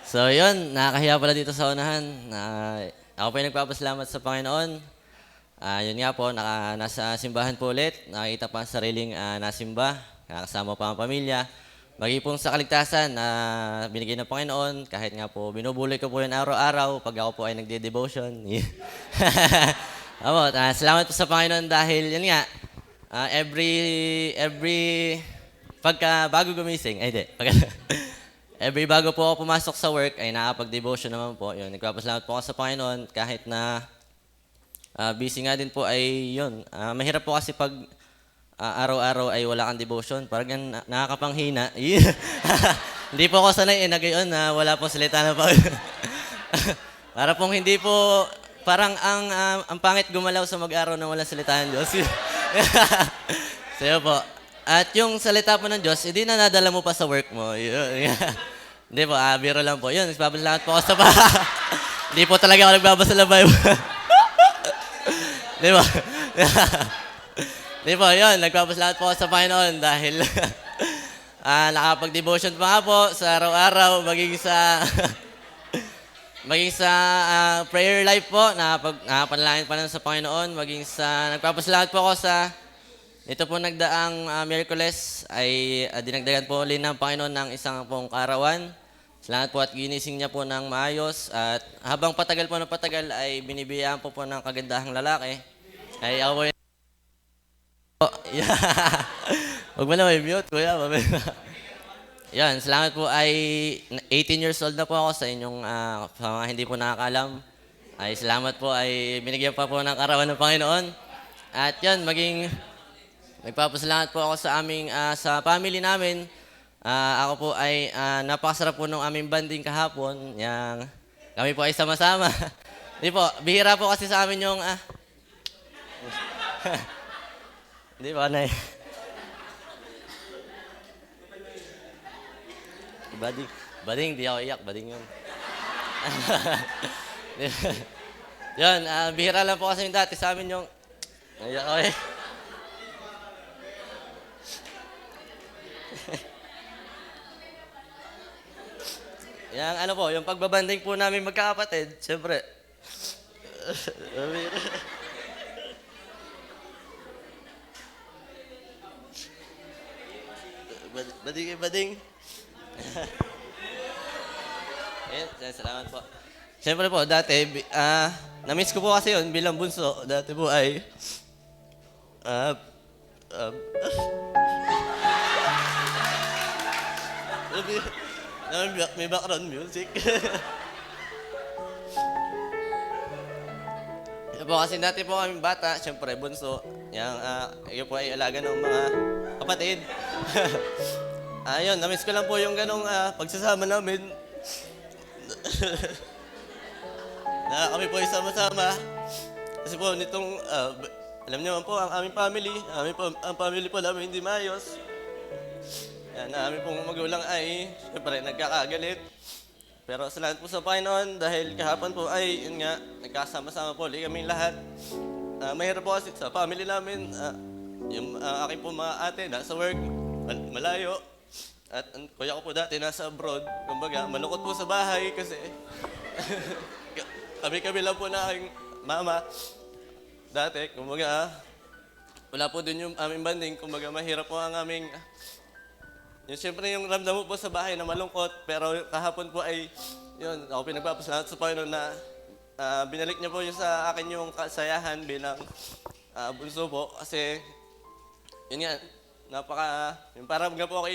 So yun, nakakahiya pala dito sa unahan. Ako po yung nagpapasalamat sa Panginoon. Yun nga po, nasa simbahan po ulit. Nakakita pa ang sariling nasimba. Nakakasama pa ang pamilya. Maging po sa kaligtasan na binigay ng Panginoon. Kahit nga po, binubuloy ko po yun araw-araw pag ako po ay nagde-devotion. Salamat po sa Panginoon dahil yun nga, every bago gumising, ay di, every bago po ako pumasok sa work ay nakapag-devotion naman po. Yun, nagpapasalamat po ako sa Panginoon kahit na busy nga din po ay yun. Mahirap po kasi pag araw-araw ay wala kang devotion. Parang nakakapanghina. Hindi po ako sanay na gayon na wala pong salita na pag... Para pong hindi po... Parang ang pangit gumalaw sa mag-araw na walang salita ng Diyos. So yun po. At yung salita po ng Diyos, hindi na nadala mo pa sa work mo. Hindi po, biro lang po. Yun, nagpapasalamat po ako sa Hindi po talaga ako nagbabasa ng Bible. Di ba? Di po, yun, nagpapasalamat po ako sa Panginoon dahil nakapag-devotion pa nga po sa araw-araw, maging sa prayer life po, nakapanalangin pa lang sa Panginoon, maging sa, nagpapasalamat po ako sa ito po nagdaang Miyerkules ay dinagdagan po ulit ng Panginoon ng isang pong kaarawan. Salamat po at ginising niya po ng maayos. At habang patagal po ng patagal ay binibiyaan po ng kagandahang lalaki. Ay ako po. Huwag mo na may mute, kuya. Yan, salamat po ay 18 years old na po ako sa inyong sa mga hindi po nakakalam. Ay salamat po ay binigyan pa po ng kaarawan ng Panginoon. At yan, nagpapasalamat po ako sa sa family namin. Ako po ay napakasarap po nung aming banding kahapon. Kami po ay sama-sama. Hindi po, bihira po kasi sa amin yung... Hindi po, Nay. Bading, di ako iyak. Bading yun. Yun, bihira lang po kasi yung dati sa amin yung... Okay. Yung pagbabanding po namin magkakapatid, siyempre. Bading. Salamat po. Siyempre po, dati, na-miss ko po kasi yun bilang bunso. Dati po ay, may background music. Yan po, kasi dati po kami bata, siyempre bunso. Yun po ay alaga ng mga kapatid. Ayun, na-miss ko lang po yung ganong pagsasama namin. Na kami po ay sama-sama. Kasi po nitong, alam niyo po, ang aming family, ang family po namin hindi maayos. Aming pong magulang ay, siyempre, nagkakagalit. Pero salamat po sa Panginoon dahil kahapon po ay, yun nga, nagkasama-sama po ulit kaming lahat. Mahirap po kasi sa family namin, yung aking po mga ate nasa work, malayo. At kuya ko po dati nasa abroad. Kumbaga, malungkot po sa bahay kasi kami lang po na aking mama dati. Kumbaga, wala po din yung aming banding. Kumbaga, mahirap po ang aming... Siyempre yung ramdam mo po sa bahay na malungkot, pero kahapon po ay, yun, ako pinagpapasalamat sa Panginoon na binalik niya po yung sa akin yung kasayahan bilang bunso po. Kasi, yun nga, yung parang nga po ako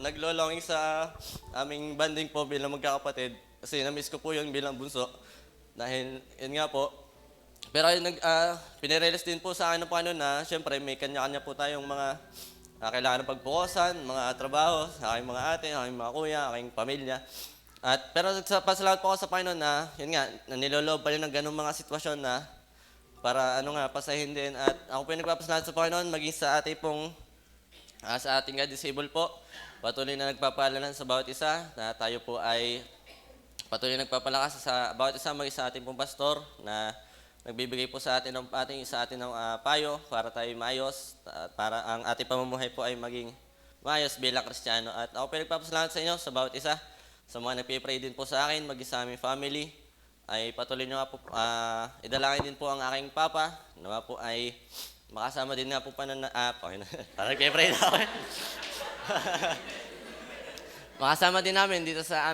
naglolonging sa aming banding po bilang magkakapatid. Kasi na-miss ko po yun bilang bunso. Dahil, yun nga po. Pero pinirealize din po sa akin ng Panginoon na, siyempre, may kanya-kanya po tayong mga kailangan ng pagpukosan, mga trabaho, sa aking mga ate, aking mga kuya, aking pamilya. Pero pasalamat po ako sa Panginoon na, yun nga, niloloob pa rin ng ganung mga sitwasyon na para pasahin din. At ako po yung nagpapasalamat sa Panginoon, maging sa sa ating disabled po. Patuloy na nagpapalalan sa bawat isa na tayo po ay patuloy na nagpapalakas sa bawat isa, maging sa ating pong pastor na nagbibigay po sa atin ng payo para tayo maayos, para ang ating pamumuhay po ay maging maayos bilang Kristiyano. At ako po nagpapasalamat sa inyo sa bawat isa. sa mga nagpe-pray din po sa akin, maging sa aming family, ay patuloy nyo nga po, idalangin din po ang aking papa, nawa po ay makasama din nga po okay na, parang nagpe-pray na ako. Makasama din namin dito sa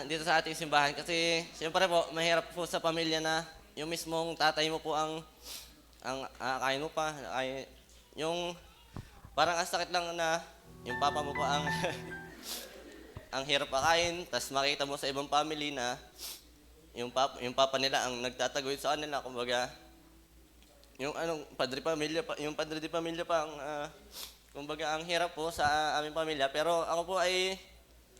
dito sa ating simbahan kasi siyempre po, mahirap po sa pamilya na yung mismong tatay mo po ang kain mo pa, ay, yung parang ang sakit lang na yung papa mo po ang ang hirap pakain, tapos makita mo sa ibang family na yung papa nila ang nagtataguyod sa kanila, kumbaga, yung yung padre de pamilya pa ang, kumbaga, ang hirap po sa aming pamilya. Pero ako po ay,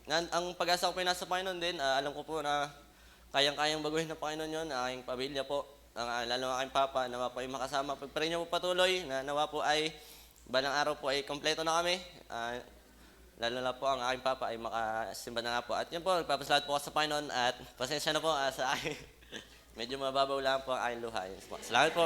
ang pag-asa ko po ay nasa Panginoon din, alam ko po na kayang-kayang baguhin ng Panginoon yun, ang aking pamilya po, lalo ang aking papa, nawa po ay makasama. Pag-pray niyo po patuloy, na nawa po ay, balang araw po ay kompleto na kami. Lalo na po ang aking papa ay makasimba na nga po. At yun po, nagpapasalamat po ako sa Panginoon at pasensya na po sa akin. Medyo mababaw lang po ang aking luha. Salamat po.